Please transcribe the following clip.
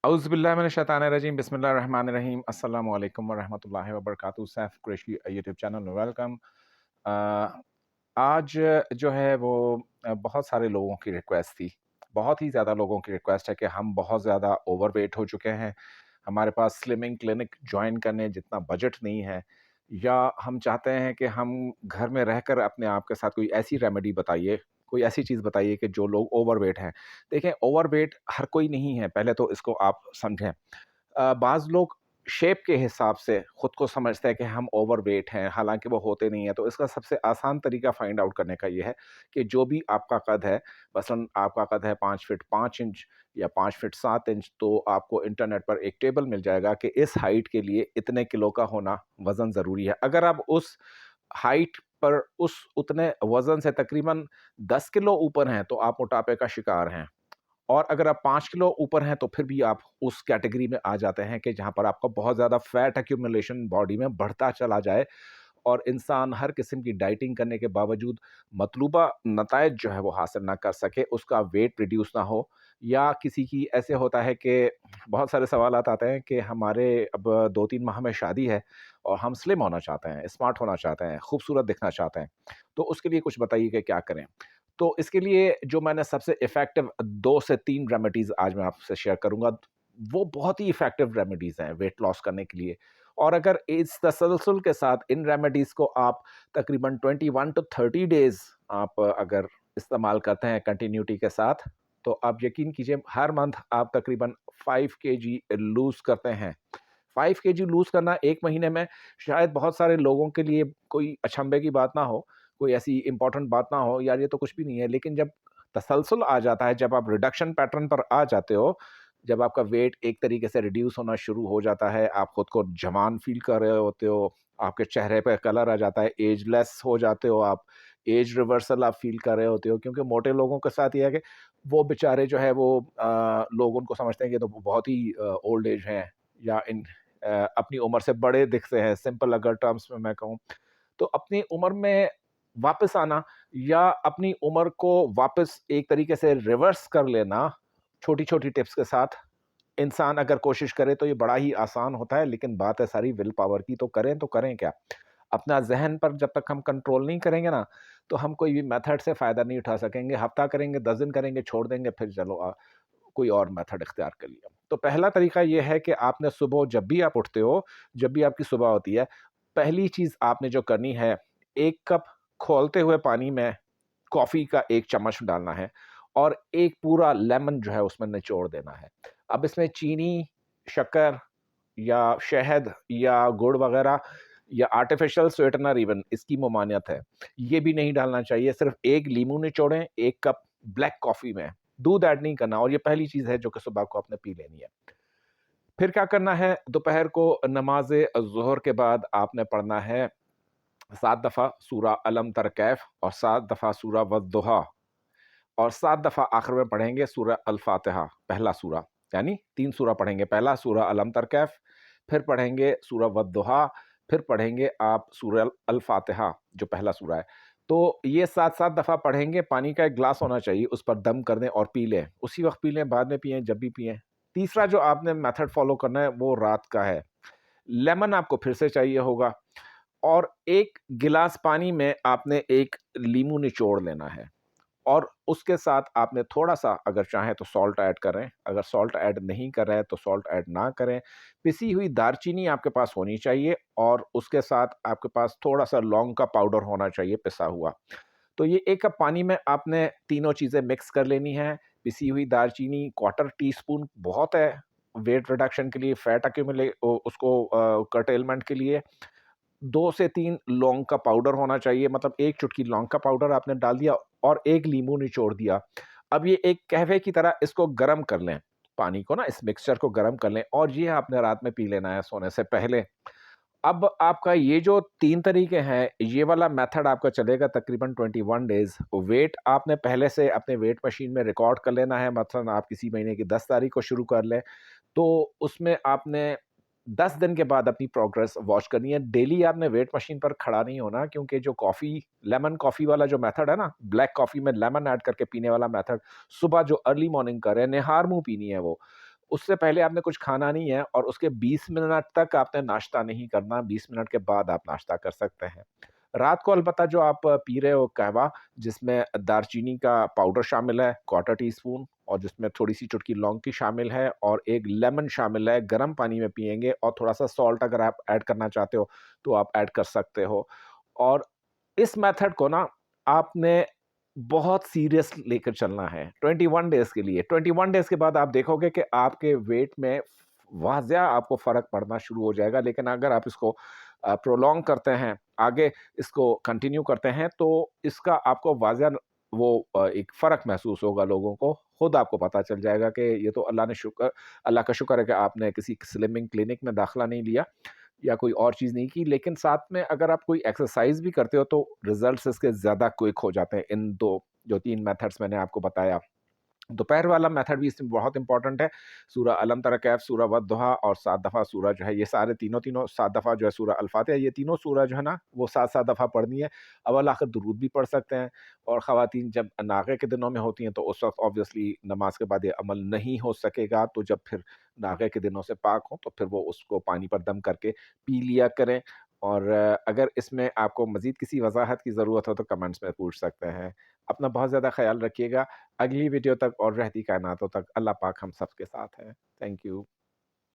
औज़ुबिल्लाहिमिनश्शैतानिर्रजीम बिस्मिल्लाहिर्रहमानिर्रहीम अस्सलामु अलैकुम वरहमतुल्लाहि वबरकातुहू। सैफ कुरैशी यूट्यूब चैनल में वेलकम। अ, आज जो है वो बहुत सारे लोगों की रिक्वेस्ट थी। बहुत ही ज़्यादा लोगों की रिक्वेस्ट है कि हम बहुत ज़्यादा ओवरवेट हो चुके हैं। हमारे पास स्लिमिंग क्लिनिक जॉइन करने जितना बजट नहीं है, या हम चाहते हैं कि हम घर में रहकर अपने आप के साथ कोई ऐसी रेमेडी बताइए, कोई ऐसी चीज़ बताइए कि जो लोग ओवरवेट हैं। देखें, ओवरवेट हर कोई नहीं है, पहले तो इसको आप समझें। बाज़ लोग शेप के हिसाब से खुद को समझते हैं कि हम ओवरवेट हैं, हालाँकि वो होते नहीं हैं। तो इसका सबसे आसान तरीका फाइंड आउट करने का ये है कि जो भी आपका कद है, मसलन आपका कद है 5 फीट 5 इंच या 5 फीट 7 इंच, तो आपको इंटरनेट पर एक टेबल मिल जाएगा कि इस हाइट के लिए इतने किलो का होना वज़न ज़रूरी है। अगर आप उस हाइट पर उस उतने वज़न से तकरीबन 10 किलो ऊपर हैं, तो आप मोटापे का शिकार हैं। और अगर आप 5 किलो ऊपर हैं, तो फिर भी आप उस कैटेगरी में आ जाते हैं कि जहाँ पर आपका बहुत ज़्यादा फैट एक्यूमुलेशन बॉडी में बढ़ता चला जाए, और इंसान हर किस्म की डाइटिंग करने के बावजूद मतलूबा नताइज जो है वो हासिल ना कर सके, उसका वेट रिड्यूस ना हो। या किसी की ऐसे होता है कि बहुत सारे सवालात आते हैं कि हमारे अब 2-3 माह में शादी है और हम स्लिम होना चाहते हैं, स्मार्ट होना चाहते हैं, खूबसूरत दिखना चाहते हैं। तो उसके लिए कुछ बताइए कि क्या करें? तो इसके लिए जो मैंने सबसे इफ़ेक्टिव 2 से 3 रेमेडीज़ आज मैं आपसे शेयर करूँगा, वो बहुत ही इफ़ेक्टिव रेमेडीज़ हैं वेट लॉस करने के लिए। और अगर इस तसलसल के साथ इन रेमेडीज़ को आप तकरीबन 21 टू 30 डेज़ आप अगर इस्तेमाल करते हैं कंटिन्यूटी के साथ, तो आप यकीन कीजिए हर मंथ आप तकरीबन 5 केजी लूज़ करते हैं। 5 केजी लूज़ करना 1 महीने में शायद बहुत सारे लोगों के लिए कोई अचंभे की बात ना हो, कोई ऐसी इम्पोर्टेंट बात ना हो, यार ये तो कुछ भी नहीं है। लेकिन जब तसलसल आ जाता है, जब आप रिडक्शन पैटर्न पर आ जाते हो, जब आपका वेट एक तरीके से रिड्यूस होना शुरू हो जाता है, आप खुद को जवान फ़ील कर रहे होते हो, आपके चेहरे पे कलर आ जाता है, एजलेस हो जाते हो आप, एज रिवर्सल आप फ़ील कर रहे होते हो, क्योंकि मोटे लोगों के साथ ये है कि वो बेचारे जो है वो लोग उनको समझते हैं कि ये तो बहुत ही ओल्ड एज हैं, या अपनी उम्र से बड़े दिखते हैं, सिंपल अगर टर्म्स में मैं कहूँ। तो अपनी उम्र में वापस आना, या अपनी उम्र को वापस एक तरीके से रिवर्स कर लेना, छोटी-छोटी टिप्स के साथ इंसान अगर कोशिश करे तो ये बड़ा ही आसान होता है। लेकिन बात है सारी विल पावर की, तो करें क्या? अपना ज़हन पर जब तक हम कंट्रोल नहीं करेंगे ना, तो हम कोई भी मेथड से फ़ायदा नहीं उठा सकेंगे। हफ़्ता करेंगे, 10 दिन करेंगे, छोड़ देंगे, फिर चलो कोई और मेथड इख्तियार कर लिया। तो पहला तरीका ये है कि आपने सुबह जब भी आप उठते हो, जब भी आपकी सुबह होती है, पहली चीज़ आपने जो करनी है, 1 कप खौलते हुए पानी में कॉफ़ी का 1 चम्मच डालना है, और 1 पूरा लेमन जो है उसमें निचोड़ देना है। अब इसमें चीनी, शक्कर या शहद या गुड़ वग़ैरह या आर्टिफ़िशियल स्वीटनर इवन इसकी ममानियत है। ये भी नहीं डालना चाहिए, सिर्फ़ 1 लीमू निचोड़ें 1 कप ब्लैक कॉफ़ी में, दूध ऐड नहीं करना, और ये पहली चीज़ है जो कि सुबह को आपने पी लेनी है। फिर क्या करना है, दोपहर को नमाज़े ज़ोहर के बाद आपने पढ़ना है 7 दफ़ा सूरा अलम तर कैफ, और 7 दफ़ा सूरा वद्दुहा, और 7 दफ़ा आखिर में पढ़ेंगे सूरा अल फ़ातिहा, पहला सूरा, यानी 3 सूरा पढ़ेंगे। पहला सूरा अलम तर कैफ, फिर पढ़ेंगे सूरा वद्दुहा, फिर पढ़ेंगे आप सूरा अल फ़ातिहा जो पहला सूरा है। तो ये 7-7 दफ़ा पढ़ेंगे, पानी का 1 ग्लास होना चाहिए, उस पर दम कर दें और पी लें। उसी वक़्त पी लें, बाद में पिएँ, जब भी पिएँ। तीसरा जो आपने मेथड फ़ॉलो करना है वो रात का है। लेमन आपको फिर से चाहिए होगा, और 1 गिलास पानी में आपने 1 लीमू निचोड़ लेना है, और उसके साथ आपने थोड़ा-सा अगर चाहें तो सॉल्ट ऐड करें, अगर सॉल्ट ऐड नहीं कर रहे हैं तो सॉल्ट ऐड ना करें। पिसी हुई दालचीनी आपके पास होनी चाहिए, और उसके साथ आपके पास थोड़ा-सा लौंग का पाउडर होना चाहिए पिसा हुआ। तो ये 1 कप पानी में आपने तीनों चीज़ें मिक्स कर लेनी हैं। पिसी हुई दालचीनी क्वार्टर टी-स्पून बहुत है, वेट रिडक्शन के लिए, फैट उसको कर्टेलमेंट के लिए। 2 से 3 लौंग का पाउडर होना चाहिए, मतलब 1 चुटकी लौंग का पाउडर आपने डाल दिया, और 1 लीमू निचोड़ दिया। अब ये एक कहवे की तरह इसको गरम कर लें, पानी को ना, इस मिक्सचर को गरम कर लें, और ये आपने रात में पी लेना है सोने से पहले। अब आपका ये जो 3 तरीके हैं, ये वाला मेथड आपका चलेगा तकरीबन 21 डेज़। वेट आपने पहले से अपने वेट मशीन में रिकॉर्ड कर लेना है, मसलन आप किसी महीने की 10 तारीख को शुरू कर लें, तो उसमें आपने 10 दिन के बाद अपनी प्रोग्रेस वॉच करनी है। डेली आपने वेट मशीन पर खड़ा नहीं होना, क्योंकि जो कॉफ़ी लेमन कॉफ़ी वाला जो मेथड है ना, ब्लैक कॉफ़ी में लेमन ऐड करके पीने वाला मेथड, सुबह जो अर्ली मॉर्निंग करें, निहार मुँह पीनी है वो। उससे पहले आपने कुछ खाना नहीं है और उसके 20 मिनट तक आपने नाश्ता नहीं करना, 20 मिनट के बाद आप नाश्ता कर सकते हैं। रात को अलबत्ता जो आप पी रहे हो कहवा, जिसमें दालचीनी का पाउडर शामिल है, क्वार्टर टी स्पून, और जिसमें थोड़ी-सी चुटकी लौंग की शामिल है और एक लेमन शामिल है, गर्म पानी में पिएँगे और थोड़ा-सा सॉल्ट अगर आप ऐड करना चाहते हो, तो आप ऐड कर सकते हो। और इस मेथड को ना आपने बहुत सीरियस लेकर चलना है 21 डेज़ के लिए। 21 डेज़ के बाद आप देखोगे कि आपके वेट में वाज़िया आपको फ़र्क पड़ना शुरू हो जाएगा। लेकिन अगर आप इसको प्रोलॉन्ग करते हैं, आगे इसको कंटिन्यू करते हैं, तो इसका आपको वाज़िया वो एक फ़र्क महसूस होगा लोगों को। खुद आपको पता चल जाएगा कि ये तो अल्लाह का शुक्र है कि आपने किसी स्लिमिंग क्लिनिक में दाखिला नहीं लिया या कोई और चीज़ नहीं की, लेकिन साथ में अगर आप कोई एक्सरसाइज़ भी करते हो तो रिज़ल्ट्स इसके ज़्यादा क्विक हो जाते हैं, इन 2 जो 3 मेथड्स मैंने आपको बताया। दोपहर वाला मेथड भी इसमें बहुत इम्पोर्टेंट है। सूरह अलम तरा कैफ, सूरह वद्दुहा और 7 दफ़ा सूरह जो है, ये सारे तीनों 7 दफ़ा जो है सूरह अल-फातिहा, ये तीनों सूरह जो है ना, वो 7-7 दफ़ा पढ़नी है। अव्वल आखिर दुरूद भी पढ़ सकते हैं। और ख़वातीन जब नागे के दिनों में होती हैं, तो उस वक़्त ऑब्वियसली नमाज़ के बाद ये अमल नहीं हो सकेगा, तो जब फिर नागे के दिनों से पाक हों, तो फिर वो उसको पानी पर दम करके पी लिया करें। और अगर इसमें आपको मज़ीद किसी वज़ाहत की ज़रूरत हो, तो कमेंट्स में पूछ सकते हैं। अपना बहुत ज़्यादा ख़याल रखिएगा। अगली वीडियो तक और रहती कायनातों तक अल्लाह पाक हम सबके साथ है। Thank you.